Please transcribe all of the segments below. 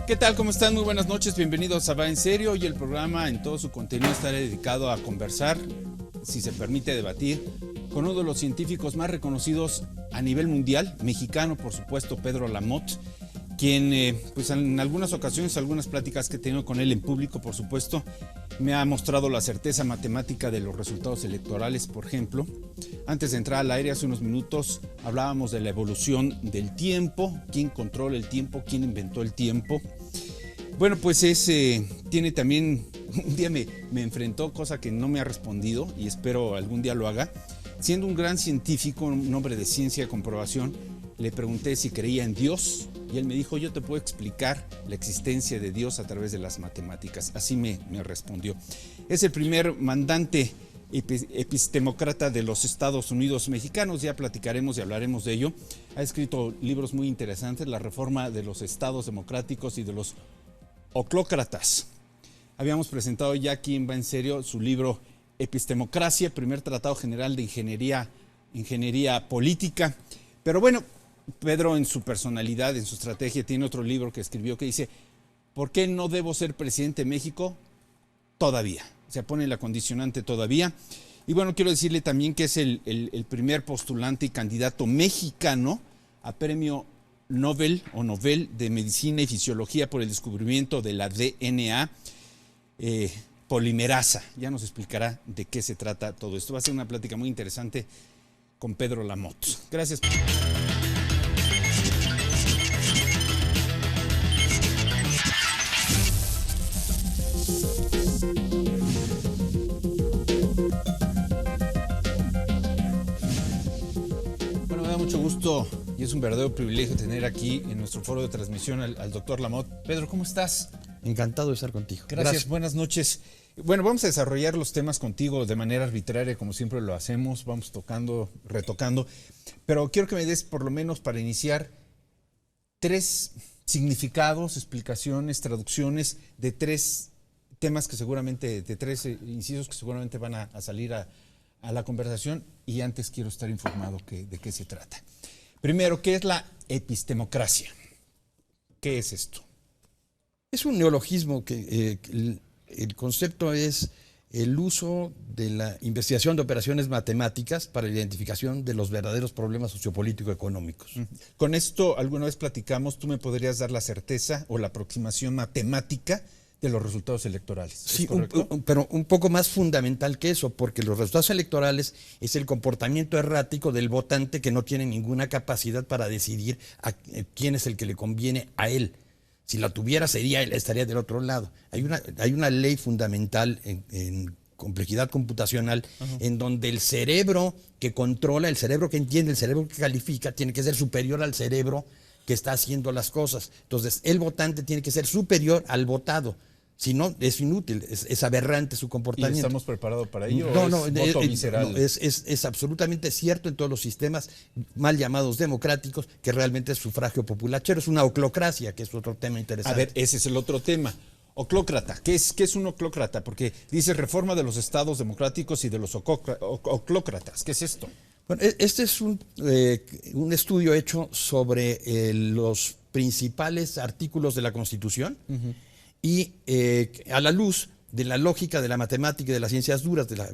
¿Qué tal? ¿Cómo están? Muy buenas noches, bienvenidos a Va en Serio. Hoy el programa en todo su contenido estará dedicado a conversar, si se permite debatir, con uno de los científicos más reconocidos a nivel mundial, mexicano por supuesto, Pedro Lamotte, quien pues en algunas ocasiones, algunas pláticas que he tenido con él en público, por supuesto, me ha mostrado la certeza matemática de los resultados electorales, por ejemplo. Antes de entrar al aire, hace unos minutos, hablábamos de la evolución del tiempo, quién controla el tiempo, quién inventó el tiempo. Bueno, pues tiene también, un día me enfrentó, cosa que no me ha respondido y espero algún día lo haga. Siendo un gran científico, un hombre de ciencia de comprobación, le pregunté si creía en Dios y él me dijo, yo te puedo explicar la existencia de Dios a través de las matemáticas. Así me respondió. Es el primer mandante epistemócrata de los Estados Unidos mexicanos, ya platicaremos y hablaremos de ello. Ha escrito libros muy interesantes, La reforma de los estados democráticos y de los oclócratas. Habíamos presentado ya aquí en Va en Serio su libro Epistemocracia, primer tratado general de ingeniería política. Pero bueno, Pedro en su personalidad, en su estrategia, tiene otro libro que escribió que dice, ¿por qué no debo ser presidente de México? Todavía. Se pone la condicionante todavía. Y bueno, quiero decirle también que es el primer postulante y candidato mexicano a premio Nobel o Nobel de Medicina y Fisiología por el descubrimiento de la DNA polimerasa. Ya nos explicará de qué se trata todo esto. Va a ser una plática muy interesante con Pedro Lamotte. Gracias. Bueno, me da mucho gusto y es un verdadero privilegio tener aquí en nuestro foro de transmisión al doctor Lamotte. Pedro, ¿cómo estás? Encantado de estar contigo. Gracias, buenas noches. Bueno, vamos a desarrollar los temas contigo de manera arbitraria, como siempre lo hacemos, vamos tocando, retocando, pero quiero que me des, por lo menos para iniciar, 3 significados, explicaciones, traducciones de 3 temas que seguramente, de 3 incisos que seguramente van a salir a la conversación, y antes quiero estar informado de qué se trata. Primero, ¿qué es la epistemocracia? ¿Qué es esto? Es un neologismo que el concepto es el uso de la investigación de operaciones matemáticas para la identificación de los verdaderos problemas sociopolítico-económicos. Con esto, alguna vez platicamos, ¿tú me podrías dar la certeza o la aproximación matemática de los resultados electorales? Sí, pero un poco más fundamental que eso, porque los resultados electorales es el comportamiento errático del votante que no tiene ninguna capacidad para decidir quién es el que le conviene a él. Si la tuviera, estaría del otro lado. Hay una ley fundamental en complejidad computacional, en donde el cerebro que controla, el cerebro que entiende, el cerebro que califica, tiene que ser superior al cerebro que está haciendo las cosas. Entonces, el votante tiene que ser superior al votado. Si no, es inútil, es aberrante su comportamiento. ¿Y estamos preparados para ello? No, Es absolutamente cierto en todos los sistemas mal llamados democráticos, que realmente es sufragio populachero, es una oclocracia, que es otro tema interesante. A ver, ese es el otro tema. Oclócrata, ¿qué es un oclócrata? Porque dice reforma de los estados democráticos y de los oclócratas. ¿Qué es esto? Bueno, este es un estudio hecho sobre los principales artículos de la Constitución. Y a la luz de la lógica de la matemática y de las ciencias duras, de la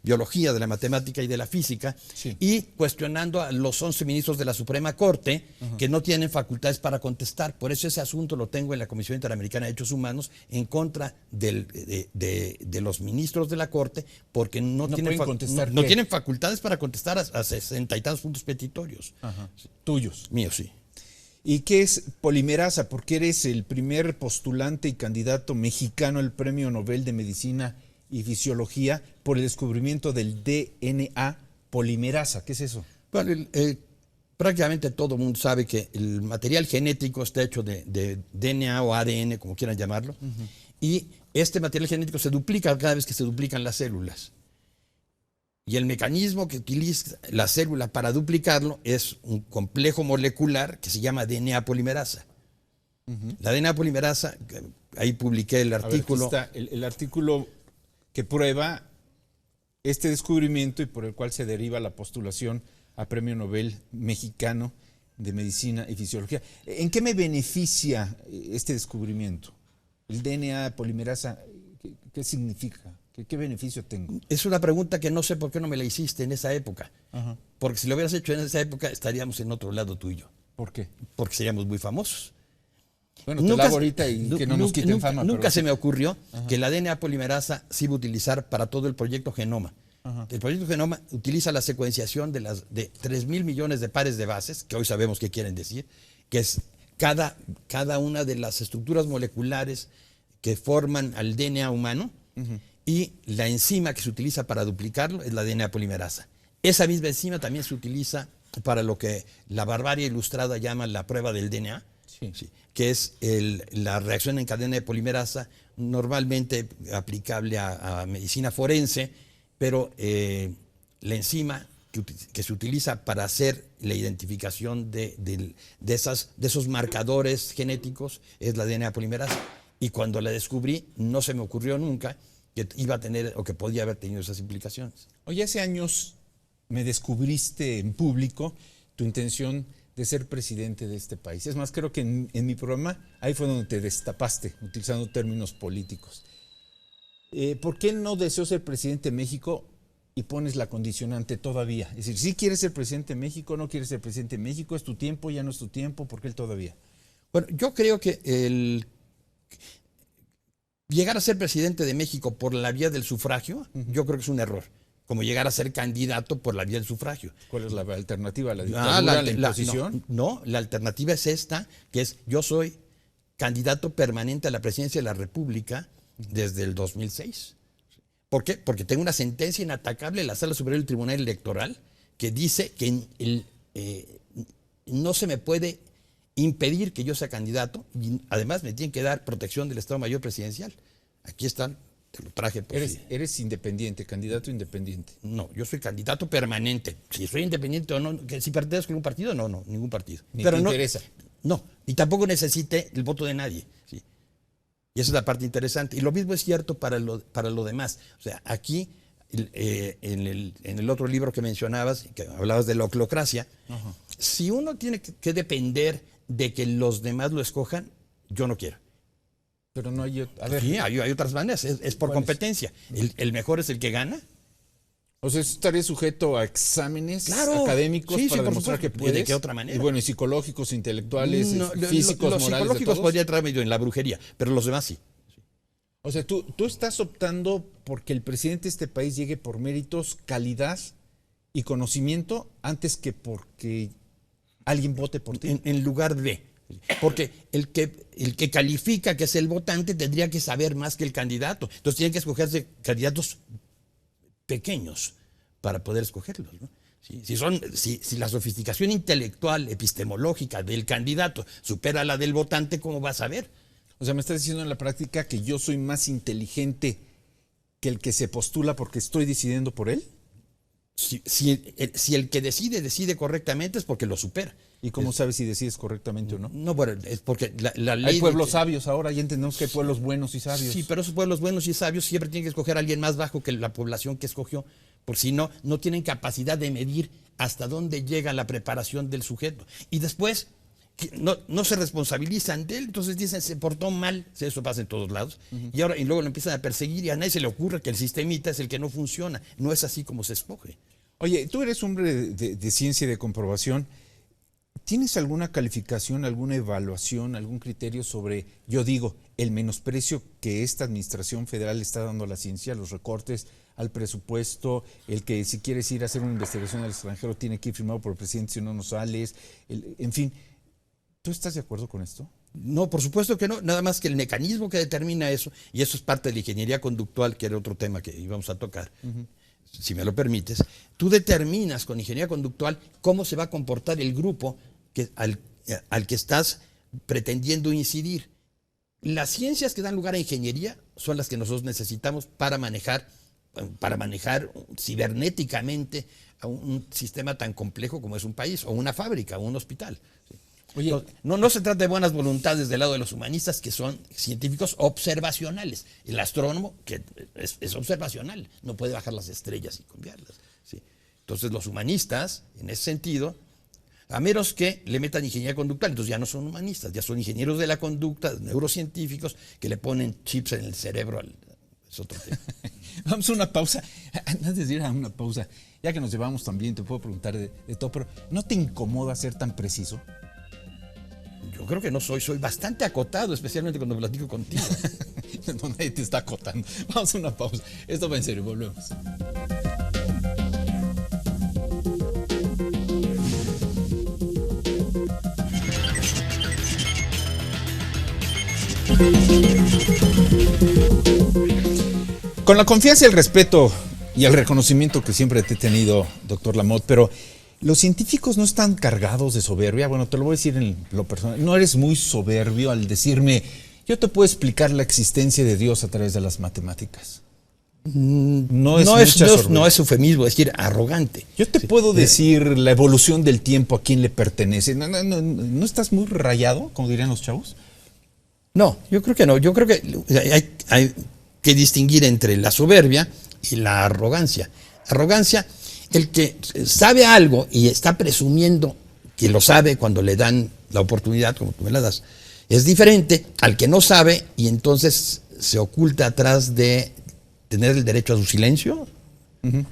biología, de la matemática y de la física, sí, y cuestionando a los 11 ministros de la Suprema Corte que no tienen facultades para contestar. Por eso ese asunto lo tengo en la Comisión Interamericana de Derechos Humanos en contra de los ministros de la Corte, porque no tienen facultades para contestar a 60 y tantos puntos petitorios. Tuyos. Míos, sí. ¿Y qué es polimerasa? Porque eres el primer postulante y candidato mexicano al Premio Nobel de Medicina y Fisiología por el descubrimiento del DNA polimerasa. ¿Qué es eso? Bueno, prácticamente todo el mundo sabe que el material genético está hecho de DNA o ADN, como quieran llamarlo, y este material genético se duplica cada vez que se duplican las células. Y el mecanismo que utiliza la célula para duplicarlo es un complejo molecular que se llama DNA polimerasa. La DNA polimerasa, ahí publiqué el artículo. A ver, aquí está el artículo que prueba este descubrimiento y por el cual se deriva la postulación a Premio Nobel mexicano de Medicina y Fisiología. ¿En qué me beneficia este descubrimiento? El DNA polimerasa, ¿qué significa? ¿Qué beneficio tengo? Es una pregunta que no sé por qué no me la hiciste en esa época. Ajá. Porque si lo hubieras hecho en esa época, estaríamos en otro lado tú y yo. ¿Por qué? Porque seríamos muy famosos. Bueno, te la hago ahorita y que no nos quiten fama. Nunca se sí. me ocurrió que la DNA polimerasa se iba a utilizar para todo el proyecto Genoma. Ajá. El proyecto Genoma utiliza la secuenciación de 3.000 millones de pares de bases, que hoy sabemos qué quieren decir, que es cada una de las estructuras moleculares que forman al DNA humano, y la enzima que se utiliza para duplicarlo es la DNA polimerasa. Esa misma enzima también se utiliza para lo que la barbarie ilustrada llama la prueba del DNA, Sí. sí, que es la reacción en cadena de polimerasa, normalmente aplicable a medicina forense, pero la enzima que se utiliza para hacer la identificación de esos marcadores genéticos es la DNA polimerasa. Y cuando la descubrí, no se me ocurrió nunca que iba a tener o que podía haber tenido esas implicaciones. Oye, hace años me descubriste en público tu intención de ser presidente de este país. Es más, creo que en mi programa ahí fue donde te destapaste, utilizando términos políticos. ¿Por qué no deseó ser presidente de México y pones la condicionante todavía? Es decir, si quieres ser presidente de México, no quieres ser presidente de México, es tu tiempo, ya no es tu tiempo, ¿por qué el todavía? Bueno, yo creo que llegar a ser presidente de México por la vía del sufragio, yo creo que es un error. Como llegar a ser candidato por la vía del sufragio. ¿Cuál es la alternativa? ¿La dictadura, la imposición? No, la alternativa es esta, que es yo soy candidato permanente a la presidencia de la República desde el 2006. ¿Por qué? Porque tengo una sentencia inatacable de la Sala Superior del Tribunal Electoral que dice que no se me puede impedir que yo sea candidato y además me tienen que dar protección del Estado Mayor Presidencial. Aquí están, te lo traje. Eres independiente, candidato independiente. No, yo soy candidato permanente. Si soy independiente o no, que si pertenezco a algún partido, no, ningún partido. Ni te interesa. No, y tampoco necesite el voto de nadie. ¿Sí? Y esa es la parte interesante. Y lo mismo es cierto para lo demás. O sea, aquí, en el otro libro que mencionabas, que hablabas de la oclocracia, si uno tiene que depender de que los demás lo escojan, yo no quiero. Pero no hay... A ver. Sí, hay otras maneras, es por competencia. El mejor es el que gana. O sea, estaría sujeto a exámenes Claro, académicos sí, para por demostrar supuesto. que puedes. ¿De qué otra manera? Y bueno, y psicológicos, intelectuales, físicos, los morales, psicológicos podría entrar medio en la brujería, pero los demás sí. O sea, tú estás optando porque el presidente de este país llegue por méritos, calidad y conocimiento antes que porque alguien vote por ti. En lugar de... Porque el que califica, que es el votante, tendría que saber más que el candidato. Entonces tienen que escogerse candidatos pequeños para poder escogerlos, ¿no? Si la sofisticación intelectual, epistemológica del candidato supera la del votante, ¿cómo va a saber? O sea, me estás diciendo en la práctica que yo soy más inteligente que el que se postula porque estoy decidiendo por él. Si el que decide correctamente es porque lo supera. ¿Y cómo sabes si decides correctamente o no? No, bueno, es porque la ley... Hay pueblos sabios ahora, ya entendemos que hay pueblos buenos y sabios. Sí, pero esos pueblos buenos y sabios siempre tienen que escoger a alguien más bajo que la población que escogió, por si no tienen capacidad de medir hasta dónde llega la preparación del sujeto. Y después no se responsabilizan de él, entonces dicen, se portó mal, eso pasa en todos lados, y luego lo empiezan a perseguir y a nadie se le ocurre que el sistemita es el que no funciona. No es así como se escoge. Oye, tú eres hombre de ciencia y de comprobación. ¿Tienes alguna calificación, alguna evaluación, algún criterio sobre, yo digo, el menosprecio que esta administración federal está dando a la ciencia, los recortes al presupuesto, el que si quieres ir a hacer una investigación al extranjero tiene que ir firmado por el presidente si no sales, en fin, ¿tú estás de acuerdo con esto? No, por supuesto que no, nada más que el mecanismo que determina eso, y eso es parte de la ingeniería conductual, que era otro tema que íbamos a tocar, si me lo permites, tú determinas con ingeniería conductual cómo se va a comportar el grupo al que estás pretendiendo incidir. Las ciencias que dan lugar a ingeniería son las que nosotros necesitamos para manejar cibernéticamente a un sistema tan complejo como es un país, o una fábrica, o un hospital. Oye, no se trata de buenas voluntades del lado de los humanistas, que son científicos observacionales. El astrónomo, que es observacional, no puede bajar las estrellas y cambiarlas. ¿Sí? Entonces los humanistas, en ese sentido, a menos que le metan ingeniería conductal. Entonces ya no son humanistas, ya son ingenieros de la conducta, neurocientíficos, que le ponen chips en el cerebro. Es otro tema. Vamos a una pausa. Antes de ir a una pausa, ya que nos llevamos también, te puedo preguntar de todo, pero ¿no te incomoda ser tan preciso? Yo creo que no soy bastante acotado, especialmente cuando platico contigo. No, nadie te está acotando. Vamos a una pausa. Esto va en serio, volvemos. Con la confianza, el respeto y el reconocimiento que siempre te he tenido, doctor Lamotte, pero los científicos no están cargados de soberbia. Bueno, te lo voy a decir en lo personal. No eres muy soberbio al decirme, yo te puedo explicar la existencia de Dios a través de las matemáticas. No es eufemismo, es decir, arrogante. Yo te puedo decir la evolución del tiempo, a quién le pertenece. ¿No estás muy rayado, como dirían los chavos? No, yo creo que no. Yo creo que hay que distinguir entre la soberbia y la arrogancia. Arrogancia, el que sabe algo y está presumiendo que lo sabe cuando le dan la oportunidad, como tú me la das, es diferente al que no sabe y entonces se oculta atrás de tener el derecho a su silencio.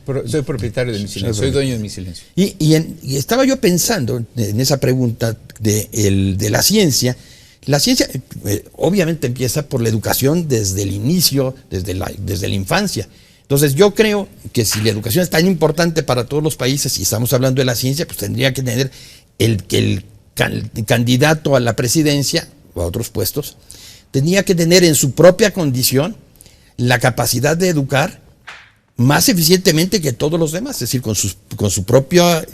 Pero soy propietario de mi silencio, soy dueño de mi silencio. Y estaba yo pensando en esa pregunta de la ciencia. La ciencia obviamente empieza por la educación desde el inicio, desde la infancia. Entonces yo creo que si la educación es tan importante para todos los países y estamos hablando de la ciencia, pues tendría que tener el candidato a la presidencia o a otros puestos, tenía que tener en su propia condición la capacidad de educar más eficientemente que todos los demás, es decir, con su propia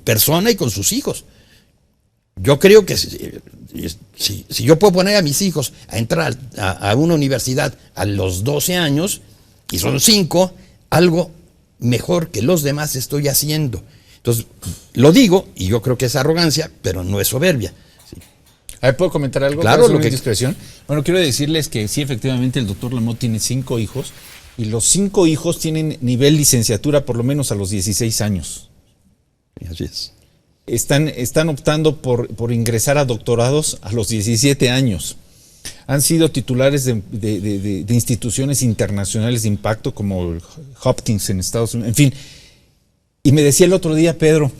persona y con sus hijos. Yo creo que si yo puedo poner a mis hijos a entrar a una universidad a los 12 años, y son 5, algo mejor que los demás estoy haciendo. Entonces, lo digo, y yo creo que es arrogancia, pero no es soberbia. Sí. A ver, ¿puedo comentar algo? Claro, lo que discreción. Bueno, quiero decirles que sí, efectivamente, el doctor Lamotte tiene 5 hijos, y los 5 hijos tienen nivel licenciatura por lo menos a los 16 años. Así es. Están optando por ingresar a doctorados a los 17 años. Han sido titulares de instituciones internacionales de impacto como el Hopkins en Estados Unidos, en fin. Y me decía el otro día, Pedro,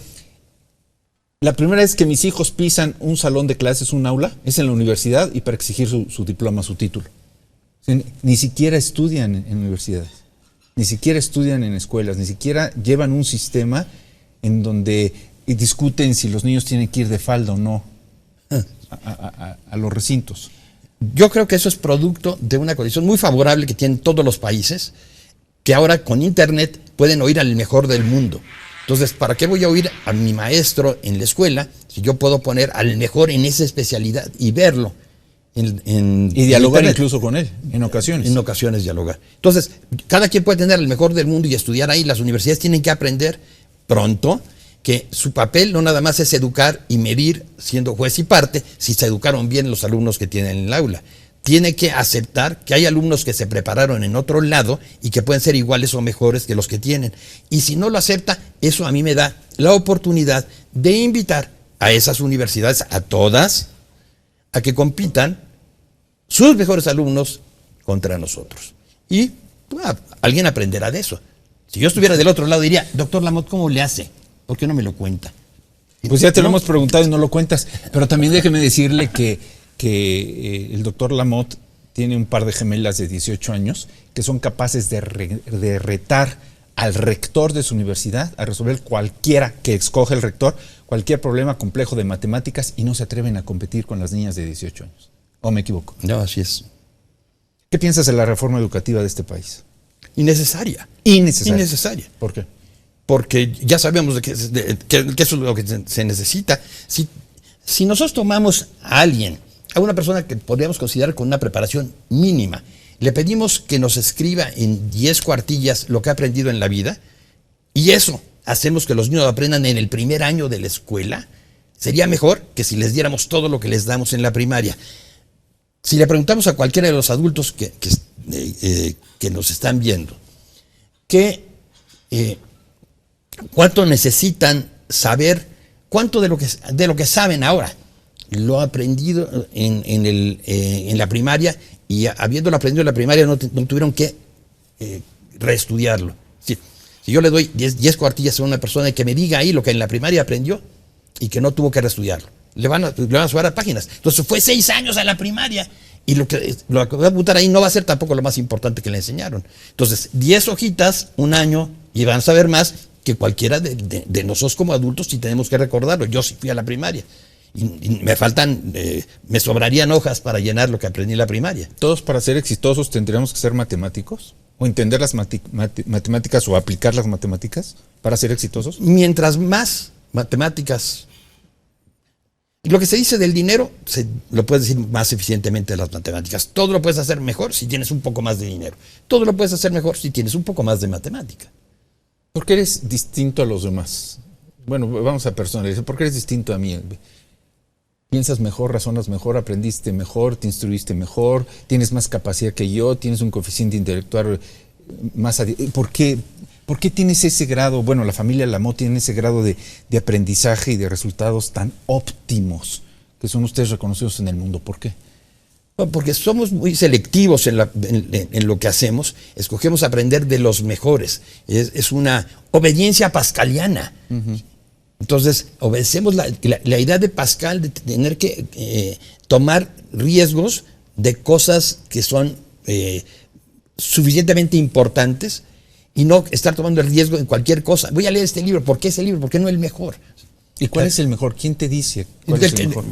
la primera vez que mis hijos pisan un salón de clases, un aula, es en la universidad y para exigir su diploma, su título. Ni siquiera estudian en universidades, ni siquiera estudian en escuelas, ni siquiera llevan un sistema en donde discuten si los niños tienen que ir de falda o no a los recintos. Yo creo que eso es producto de una condición muy favorable que tienen todos los países, que ahora con internet pueden oír al mejor del mundo. Entonces, ¿para qué voy a oír a mi maestro en la escuela si yo puedo poner al mejor en esa especialidad y verlo? Y dialogar incluso con él, en ocasiones. En ocasiones dialogar. Entonces, cada quien puede tener el mejor del mundo y estudiar ahí. Las universidades tienen que aprender pronto que su papel no nada más es educar y medir, siendo juez y parte, si se educaron bien los alumnos que tienen en el aula. Tiene que aceptar que hay alumnos que se prepararon en otro lado y que pueden ser iguales o mejores que los que tienen. Y si no lo acepta, eso a mí me da la oportunidad de invitar a esas universidades, a todas, a que compitan sus mejores alumnos contra nosotros. Y alguien aprenderá de eso. Si yo estuviera del otro lado, diría, doctor Lamotte, ¿cómo le hace? ¿Por qué no me lo cuenta? Pues ya te lo hemos preguntado y no lo cuentas. Pero también déjeme decirle que el doctor Lamotte tiene un par de gemelas de 18 años que son capaces de retar al rector de su universidad a resolver cualquiera que escoge el rector, cualquier problema complejo de matemáticas y no se atreven a competir con las niñas de 18 años. ¿O me equivoco? No, así es. ¿Qué piensas de la reforma educativa de este país? Innecesaria. Innecesaria. ¿Por qué? Porque ya sabemos que eso es lo que se necesita. Si nosotros tomamos a alguien, a una persona que podríamos considerar con una preparación mínima, le pedimos que nos escriba en 10 cuartillas lo que ha aprendido en la vida, y eso hacemos que los niños aprendan en el primer año de la escuela, sería mejor que si les diéramos todo lo que les damos en la primaria. Si le preguntamos a cualquiera de los adultos que nos están viendo, ¿cuánto necesitan saber ¿cuánto de lo que saben ahora lo ha aprendido en la primaria, y habiéndolo aprendido en la primaria no tuvieron que reestudiarlo? Si yo le doy 10 cuartillas a una persona que me diga ahí lo que en la primaria aprendió y que no tuvo que reestudiarlo, le van a sumar a páginas. Entonces fue 6 años a la primaria, y lo que va a apuntar ahí no va a ser tampoco lo más importante que le enseñaron. Entonces 10 hojitas, un año, y van a saber más que cualquiera de nosotros como adultos, si tenemos que recordarlo. Yo sí fui a la primaria y me sobrarían hojas para llenar lo que aprendí en la primaria. ¿Todos para ser exitosos tendríamos que ser matemáticos? ¿O entender las matemáticas o aplicar las matemáticas para ser exitosos? Mientras más matemáticas... Lo que se dice del dinero, lo puedes decir más eficientemente de las matemáticas. Todo lo puedes hacer mejor si tienes un poco más de dinero. Todo lo puedes hacer mejor si tienes un poco más de matemática. ¿Por qué eres distinto a los demás? Bueno, vamos a personalizar. ¿Por qué eres distinto a mí? ¿Piensas mejor, razonas mejor, aprendiste mejor, te instruiste mejor, tienes más capacidad que yo, tienes un coeficiente intelectual más... ¿Por qué tienes ese grado? Bueno, la familia Lamot tiene ese grado de aprendizaje y de resultados tan óptimos que son ustedes reconocidos en el mundo. ¿Por qué? Porque somos muy selectivos en lo que hacemos. Escogemos aprender de los mejores. Es una obediencia pascaliana. Uh-huh. Entonces, obedecemos la idea de Pascal de tener que tomar riesgos de cosas que son suficientemente importantes, y no estar tomando el riesgo en cualquier cosa. Voy a leer este libro. ¿Por qué ese libro? ¿Por qué no el mejor? ¿Y cuál es el mejor? ¿Quién te dice cuál es el mejor?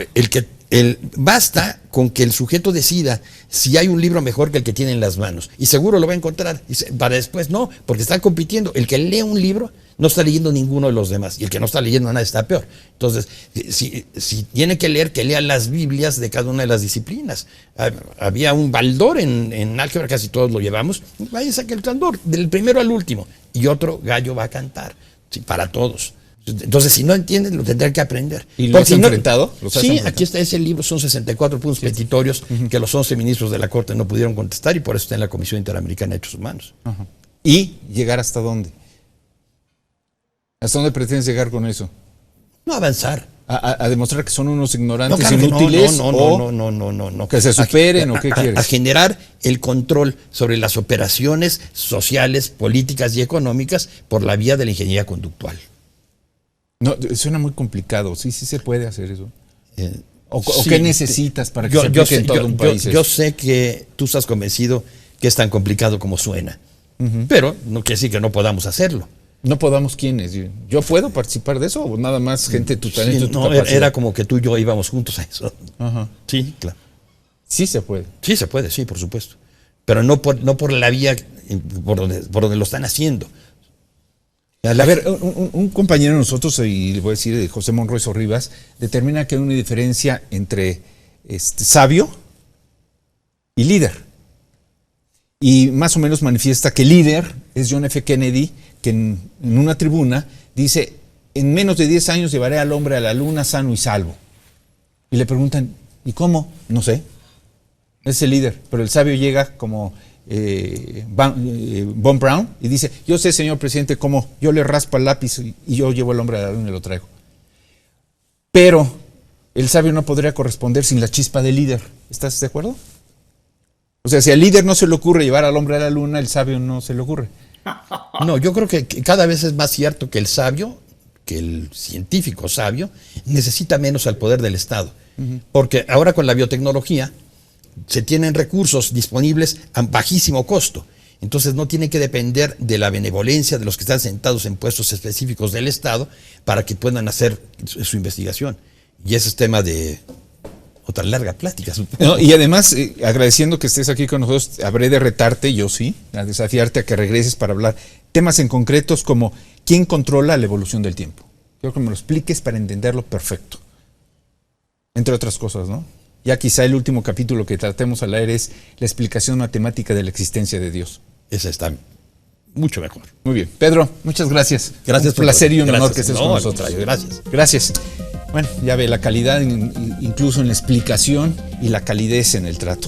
Basta con que el sujeto decida si hay un libro mejor que el que tiene en las manos, y seguro lo va a encontrar. Para después no, porque están compitiendo. El que lee un libro no está leyendo ninguno de los demás, y el que no está leyendo nada está peor. Entonces, si tiene que leer, que lea las Biblias de cada una de las disciplinas. Había un baldor en álgebra, casi todos lo llevamos. Vaya, saque el baldor, del primero al último, y otro gallo va a cantar, ¿sí? Para todos. Entonces, si no entiendes, lo tendrán que aprender. ¿Y lo has enfrentado? Sí, aquí está ese libro, son 64 puntos petitorios que los 11 ministros de la Corte no pudieron contestar, y por eso está en la Comisión Interamericana de Derechos Humanos. Uh-huh. ¿Y llegar hasta dónde? ¿Hasta dónde pretendes llegar con eso? No avanzar. ¿A demostrar que son unos ignorantes inútiles? No. ¿Que se superen o qué quieres? A generar el control sobre las operaciones sociales, políticas y económicas por la vía de la ingeniería conductual. No, suena muy complicado. Sí se puede hacer eso. Sí, ¿qué necesitas para que se aplique en todo un país? Yo sé que tú estás convencido que es tan complicado como suena, uh-huh, pero no quiere decir que no podamos hacerlo. ¿No podamos quiénes? ¿Yo puedo participar de eso o nada más gente de tu talento? Sí, no, era como que tú y yo íbamos juntos a eso. Uh-huh. Sí, claro. Sí se puede. Sí se puede, sí, por supuesto. Pero no por la vía por donde lo están haciendo. A ver, un compañero de nosotros, y le voy a decir, José Monroy Sorribas, determina que hay una diferencia entre sabio y líder. Y más o menos manifiesta que líder es John F. Kennedy, que en una tribuna dice: en menos de 10 años llevaré al hombre a la luna sano y salvo. Y le preguntan: ¿y cómo? No sé. Es el líder, pero el sabio llega como Von Braun y dice: yo sé, señor presidente, cómo yo le raspo el lápiz y yo llevo al hombre a la luna y lo traigo. Pero el sabio no podría corresponder sin la chispa del líder. ¿Estás de acuerdo? O sea, si al líder no se le ocurre llevar al hombre a la luna, el sabio no se le ocurre. No, yo creo que cada vez es más cierto que el sabio, que el científico sabio, necesita menos al poder del Estado. Uh-huh. Porque ahora con la biotecnología se tienen recursos disponibles a bajísimo costo. Entonces no tiene que depender de la benevolencia de los que están sentados en puestos específicos del Estado para que puedan hacer su investigación. Y ese es tema de otra larga plática. No, y además, agradeciendo que estés aquí con nosotros, habré de retarte, yo sí, a desafiarte a que regreses para hablar temas en concretos como ¿quién controla la evolución del tiempo? Quiero que me lo expliques para entenderlo perfecto. Entre otras cosas, ¿no? Ya quizá el último capítulo que tratemos al aire es la explicación matemática de la existencia de Dios. Esa está mucho mejor. Muy bien. Pedro, muchas gracias. Gracias. Un placer y un honor que estés con nosotros. Gracias. Gracias. Bueno, ya ve la calidad incluso en la explicación y la calidez en el trato.